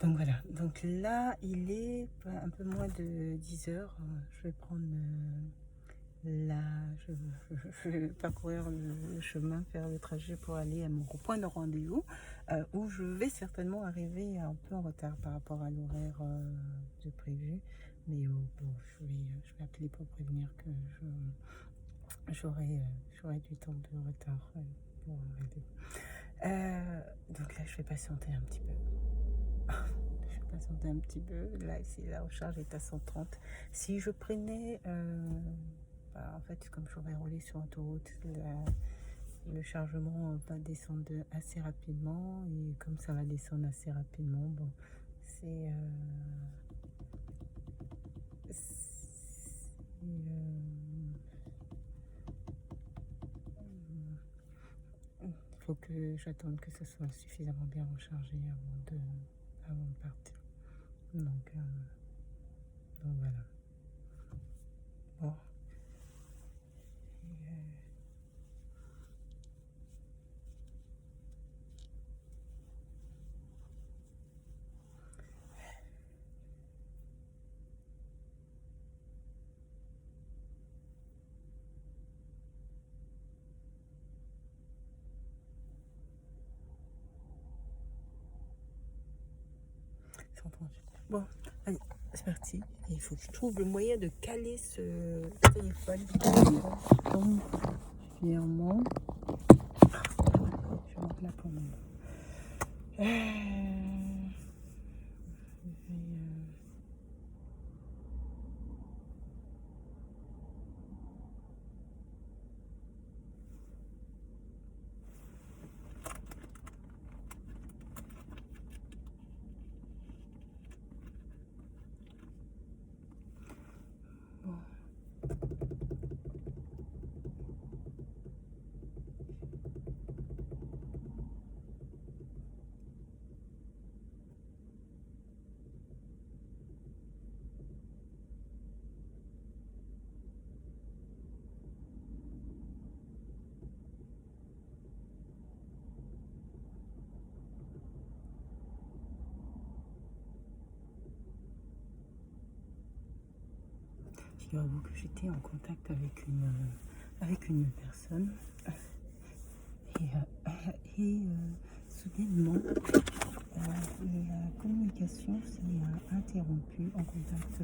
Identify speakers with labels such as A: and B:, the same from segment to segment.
A: Donc voilà, donc là il est un peu moins de 10 heures. Je vais prendre la, je vais parcourir le chemin, faire le trajet pour aller à mon point de rendez-vous, où je vais certainement arriver un peu en retard par rapport à l'horaire de prévu. Mais bon, je vais appeler pour prévenir que j'aurai du temps de retard pour arriver. Donc là, je vais patienter un petit peu. Je vais patienter un petit peu. Là, ici, la recharge est à 130. Si je prenais, en fait, comme j'aurais roulé sur l'autoroute, le chargement va descendre assez rapidement. Et comme ça va descendre assez rapidement, bon, c'est il faut que j'attende que ce soit suffisamment bien rechargé avant de partir. Donc voilà. Bon. Bon, allez, c'est parti. Il faut que je trouve le moyen de caler ce téléphone. Donc, fièrement. Je vais mettre là pour moi. Je dois avouer que j'étais en contact avec une personne et soudainement la communication s'est interrompue en contact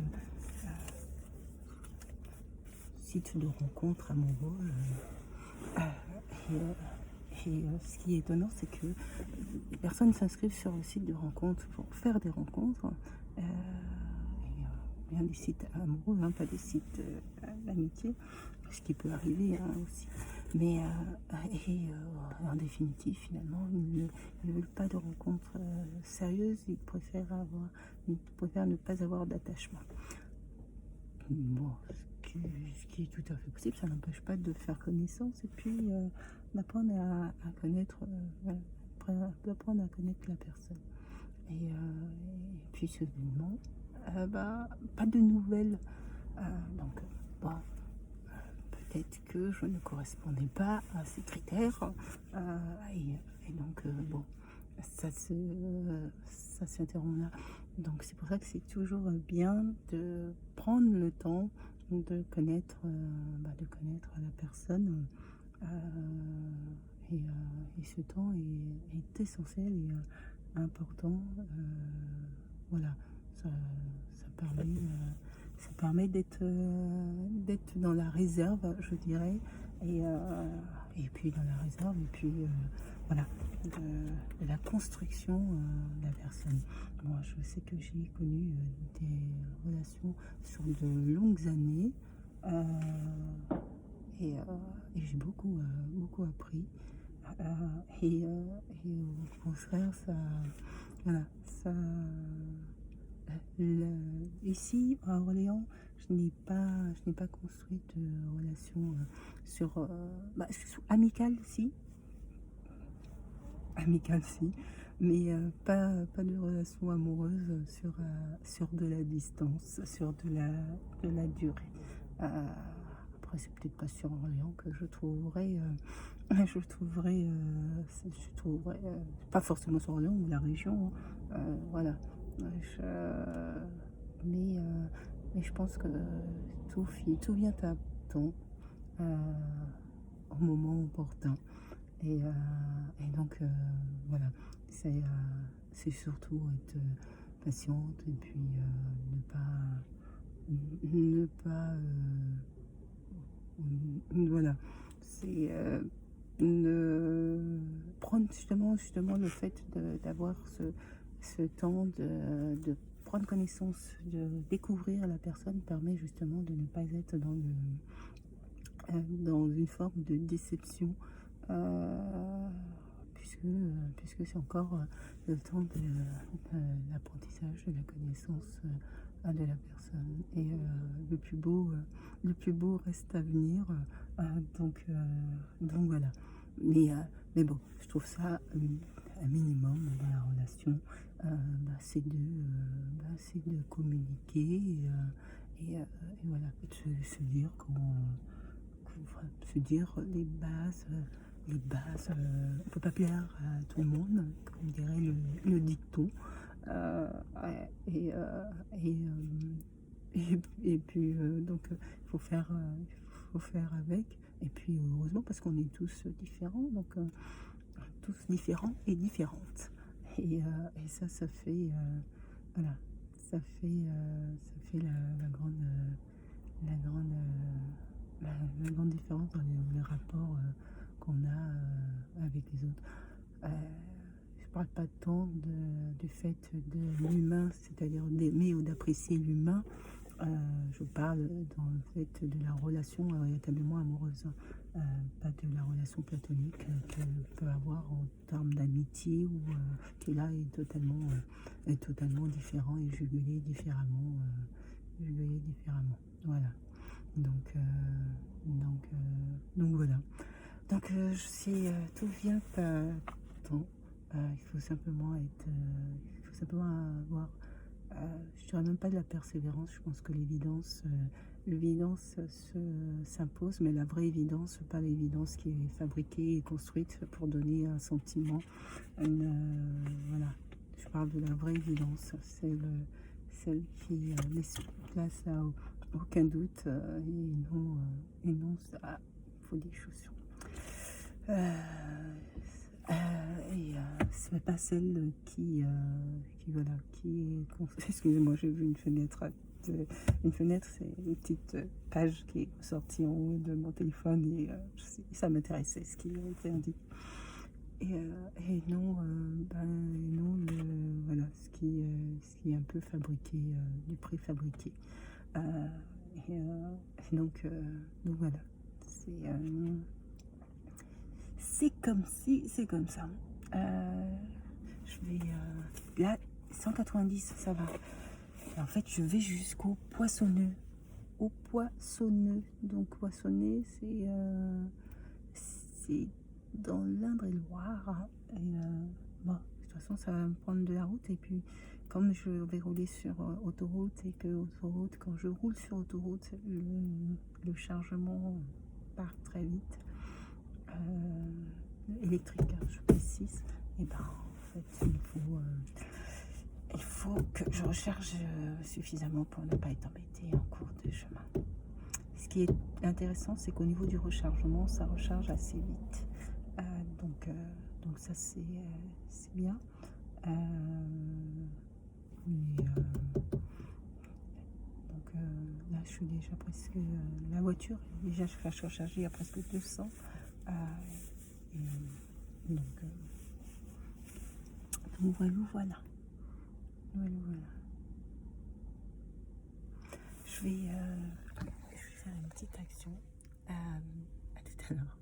A: site de rencontre amoureux. Ce qui est étonnant, c'est que les personnes s'inscrivent sur le site de rencontre pour faire des rencontres. Bien des sites amoureux, hein, pas des sites d'amitié, ce qui peut arriver aussi. Mais en définitive, finalement, ils ne veulent pas de rencontres sérieuses, ils préfèrent ne pas avoir d'attachement. Bon, ce qui est tout à fait possible, ça n'empêche pas de faire connaissance et puis d'apprendre à connaître, d'apprendre à connaître la personne. Et puis soudainement, pas de nouvelles. Donc, peut-être que je ne correspondais pas à ces critères. Et donc, ça s'interrompt là. Donc, c'est pour ça que c'est toujours bien de prendre le temps de connaître la personne. Et ce temps est essentiel et important. Voilà, ça permet d'être dans la réserve, je dirais, et puis dans la réserve, et puis voilà, de la construction de la personne. Moi, je sais que j'ai connu des relations sur de longues années, et j'ai beaucoup appris. Et au contraire, ici à Orléans, je n'ai pas construit de relation amicale, si, mais pas de relation amoureuse sur de la distance, sur de la durée. Après, c'est peut-être pas sur Orléans que je trouverai pas forcément sur Orléans ou la région, voilà, je, mais, mais je pense que tout vient à temps, au moment opportun. Et donc, voilà, c'est surtout être patiente et puis ne pas, voilà, c'est prendre justement le fait d'avoir ce temps de prendre connaissance, de découvrir la personne permet justement de ne pas être dans une forme de déception, euh, puisque c'est encore le temps de l'apprentissage, de la connaissance de la personne. Et le plus beau reste à venir. euh, donc voilà. Mais, mais bon, je trouve ça un minimum dans la relation, c'est de communiquer et voilà, se dire se dire les bases, on peut pas plaire à tout le monde, comme dirait le dicton. Euh, et, euh, et, et puis, donc, faut faire avec. Et puis, heureusement, parce qu'on est tous différents, donc tous différents et différentes. Et ça fait, voilà, ça fait la grande, la grande, la grande différence dans les rapports qu'on a avec les autres. Euh, je parle pas tant du fait de l'humain, c'est-à-dire d'aimer ou d'apprécier l'humain. Je parle dans le fait de la relation véritablement amoureuse, pas de la relation platonique qu'elle peut avoir en termes d'amitié ou qui là est totalement différent et jugulé différemment. Voilà. Donc, donc voilà. Donc tout vient à temps. Il faut simplement avoir, je dirais même pas de la persévérance. Je pense que l'évidence s'impose, mais la vraie évidence, pas l'évidence qui est fabriquée et construite pour donner un sentiment. Voilà. Je parle de la vraie évidence, celle qui laisse place à aucun doute et non ça, il faut des chaussures. C'est pas celle qui voilà, qui est. Excusez-moi, j'ai vu une fenêtre. Une fenêtre, c'est une petite page qui est sortie en haut de mon téléphone et ça m'intéressait ce qui était indiqué. Et non, voilà, ce qui est un peu fabriqué, du préfabriqué. Et donc voilà, c'est comme si, c'est comme ça. Je vais là, 190, ça va. Et en fait, je vais jusqu'au poissonneux. Au poissonneux. Donc, poissonneux, c'est dans l'Indre-et-Loire. Bon, de toute façon, ça va me prendre de la route. Et puis, comme je vais rouler sur autoroute, et que autoroute, quand je roule sur autoroute, le chargement part très vite. Électrique, hein, je précise. Et ben, en fait, il faut que je recharge suffisamment pour ne pas être embêté en cours de chemin. Ce qui est intéressant, c'est qu'au niveau du rechargement, ça recharge assez vite. Donc ça, c'est bien. Là, je suis déjà presque... la voiture, déjà, je suis rechargée à presque 200. Donc voilà. Je vais faire une petite action. À tout à l'heure.